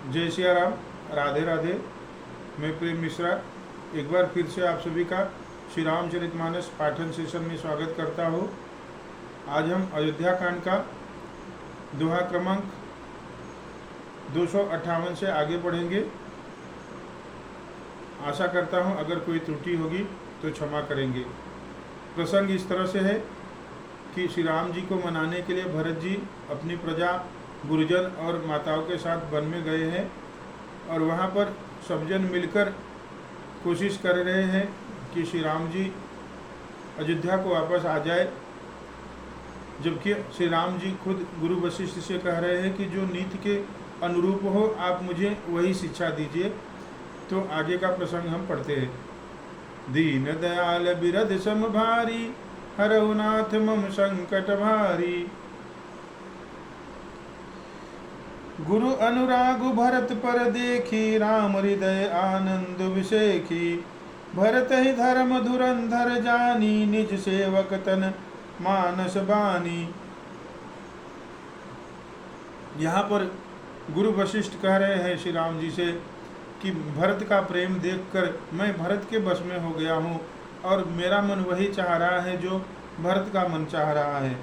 जय सिया राम। राधे राधे। मैं प्रेम मिश्रा एक बार फिर से आप सभी का श्री रामचरितमानस पाठन सेशन में स्वागत करता हूँ। आज हम अयोध्या कांड का दोहा क्रमांक 258 से आगे बढ़ेंगे। आशा करता हूँ अगर कोई त्रुटि होगी तो क्षमा करेंगे। प्रसंग इस तरह से है कि श्री राम जी को मनाने के लिए भरत जी अपनी प्रजा, गुरुजन और माताओं के साथ वन में गए हैं और वहाँ पर सब जन मिलकर कोशिश कर रहे हैं कि श्री राम जी अयोध्या को वापस आ जाए, जबकि श्री राम जी खुद गुरु वशिष्ठ से कह रहे हैं कि जो नीति के अनुरूप हो आप मुझे वही शिक्षा दीजिए। तो आगे का प्रसंग हम पढ़ते हैं। दीन दयाल बिरध सम भारी, हरहु नाथ मम संकट भारी। गुरु अनुराग भरत पर देखी, राम हृदय आनंद विषेखी। भरत ही धर्म धुरंधर जानी, निज सेवक तन मानस बानी। यहाँ पर गुरु वशिष्ठ कह रहे हैं श्री राम जी से कि भरत का प्रेम देखकर मैं भरत के बस में हो गया हूँ और मेरा मन वही चाह रहा है जो भरत का मन चाह रहा है।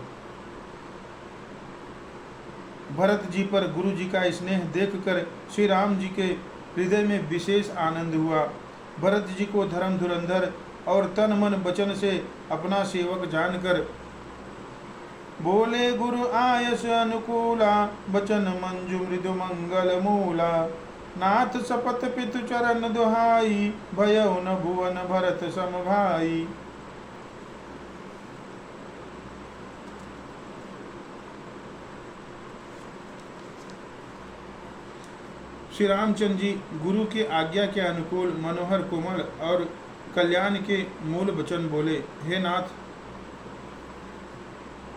भरत जी पर गुरु जी का स्नेह देखकर श्री राम जी के हृदय में विशेष आनंद हुआ। भरत जी को धर्म धुरंधर और तन मन वचन से अपना सेवक जानकर बोले, गुरु आयस अनुकूला, वचन मंजु मृदु मंगल मूला। नाथ सपत पितु चरण दुहाई, भयउ न भुवन भरत सम भाई। श्री रामचंद्र जी गुरु की आज्ञा के अनुकूल मनोहर, कोमल और कल्याण के मूल वचन बोले। हे नाथ,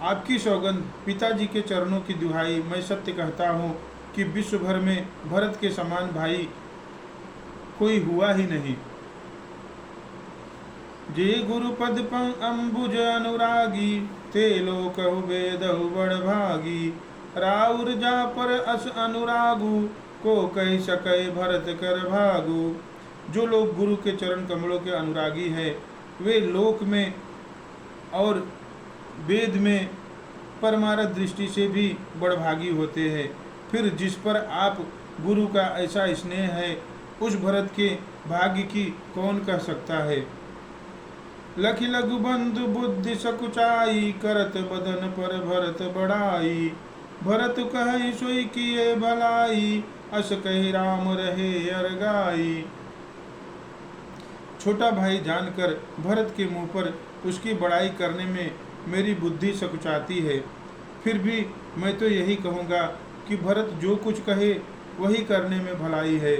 आपकी सौगंध, पिताजी के चरणों की दुहाई, मैं सत्य कहता हूँ कि विश्व भर में भरत के समान भाई कोई हुआ ही नहीं। जे गुरु पद अंबुज अनुरागी, ते लोकहु वेदहु बड़ भागी। राउर जा पर अस अनुरागु, को कह सके भरत कर भागु। जो लोग गुरु के चरण कमलों के अनुरागी हैं, वे लोक में और वेद में परमार्थ दृष्टि से भी बड़भागी होते हैं। फिर जिस पर आप गुरु का ऐसा स्नेह है, उस भरत के भाग्य की कौन कह सकता है। लखि लघु बंधु बुद्धि सकुचाई, करत बदन पर भरत बढ़ाई। भरत कह सोई किए भलाई, अस कही राम रहे अरगाई। छोटा भाई जानकर भरत के मुंह पर उसकी बड़ाई करने में मेरी बुद्धि सकुचाती है। फिर भी मैं तो यही कहूँगा कि भरत जो कुछ कहे वही करने में भलाई है।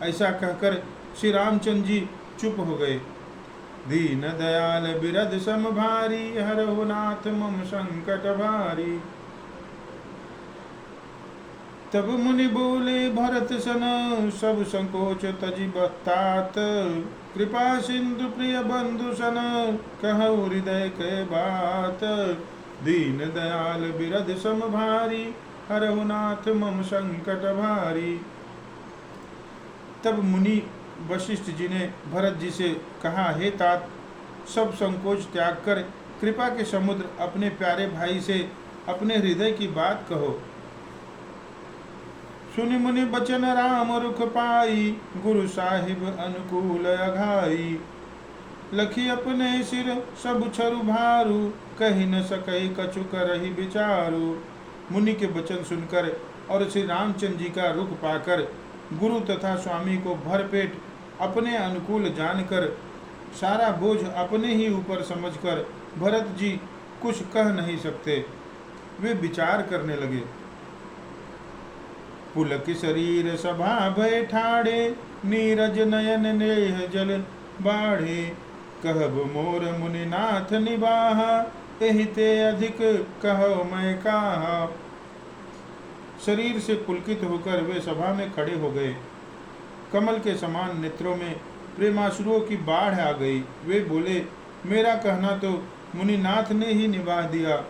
ऐसा कहकर श्री रामचंद्र जी चुप हो गए। दीन दयाल बिरध सम भारी, हरहु नाथ मम संकट भारी। तब मुनि बोले भरत सन, सब संकोच तजि बतात। कृपा सिंधु प्रिय बंधु सन, कहु हृदय के बात। दीन दयाल बिरध सम भारी, हरहु नाथ मम संकट भारी। तब मुनि वशिष्ठ जी ने भरत जी से कहा, हे तात, सब संकोच त्याग कर कृपा के समुद्र अपने प्यारे भाई से अपने हृदय की बात कहो। सुनि मुनि बचन राम रुख पाई, गुरु साहिब अनुकूल अघाई। लखी अपने सिर सब छरु भारू, कही न सकई कछु करहि विचारू। मुनि के वचन सुनकर और श्री रामचंद्र जी का रुख पाकर गुरु तथा स्वामी को भरपेट अपने अनुकूल जानकर सारा बोझ अपने ही ऊपर समझकर भरत जी कुछ कह नहीं सकते। वे विचार करने लगे। पुलक शरीर सभा भय ठाड़े, नीरज नयन नेह जल बाढ़े। कहब मोर मुनिनाथ निबाहा, एहि ते अधिक कहो मैं काहा। शरीर से पुलकित होकर वे सभा में खड़े हो गए। कमल के समान नेत्रों में प्रेमाश्रुओं की बाढ़ आ गई। वे बोले, मेरा कहना तो मुनिनाथ ने ही निभा दिया।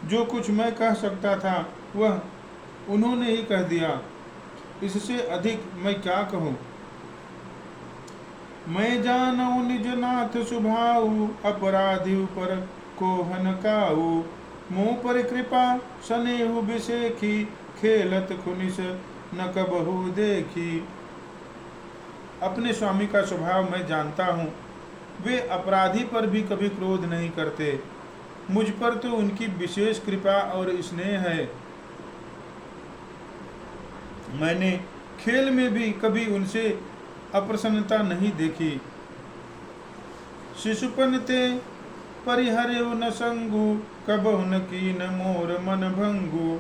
जो कुछ मैं कह सकता था वह उन्होंने ही कह दिया। इससे अधिक मैं क्या कहूँ। मैं जानऊ निज नाथ सुभाऊ, अपराधी पर कोहन काऊ। मुँह पर कृपा सनेहु बिसेखी, खेलत खुनिस न कबहु देखी। अपने स्वामी का स्वभाव मैं जानता हूँ, वे अपराधी पर भी कभी क्रोध नहीं करते। मुझ पर तो उनकी विशेष कृपा और स्नेह है। मैंने खेल में भी कभी उनसे अप्रसन्नता नहीं देखी। शिशुपन ते परिहर्यु न संगु, कबहु न कीन मोर मन भंगु।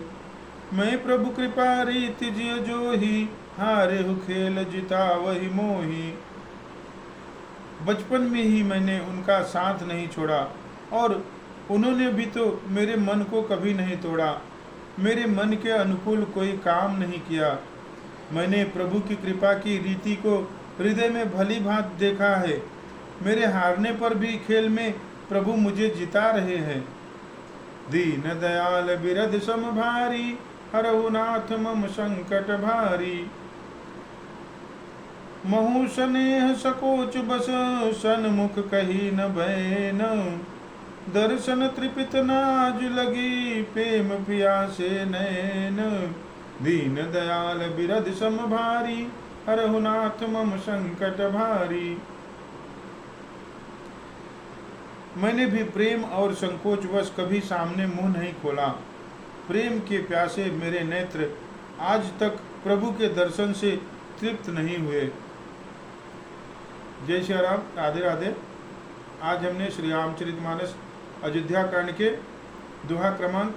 मैं प्रभु कृपा रीति जिय जोही, हारेहु खेल जिता वही मोही। बचपन में ही मैंने उनका साथ नहीं छोड़ा और उन्होंने भी तो मेरे मन को कभी नहीं तोड़ा। मेरे मन के अनुकूल कोई काम नहीं किया। मैंने प्रभु की कृपा की रीति को हृदय में भली भांति देखा है। मेरे हारने पर भी खेल में प्रभु मुझे जिता रहे हैं। दीन दयाल बिरध सम भारी, हरहु नाथ मम संकट भारी। महु स्नेह सकोच बस, सन्मुख कही न बैन। दर्शन त्रिपित नाज लगी, प्रेम पियासे नैन। दीन दयाल बिरध सम भारी, हरहु नाथ मम संकट भारी। मैंने भी प्रेम और संकोचवश कभी सामने मुंह नहीं खोला। प्रेम के प्यासे मेरे नेत्र आज तक प्रभु के दर्शन से तृप्त नहीं हुए। जय श्री राम, राधे राधे। आज हमने श्री रामचरितमानस अयोध्या कांड के दोहा क्रमांक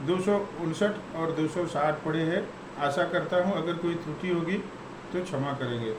259 और 260 पढ़े हैं। आशा करता हूँ अगर कोई त्रुटि होगी तो क्षमा करेंगे।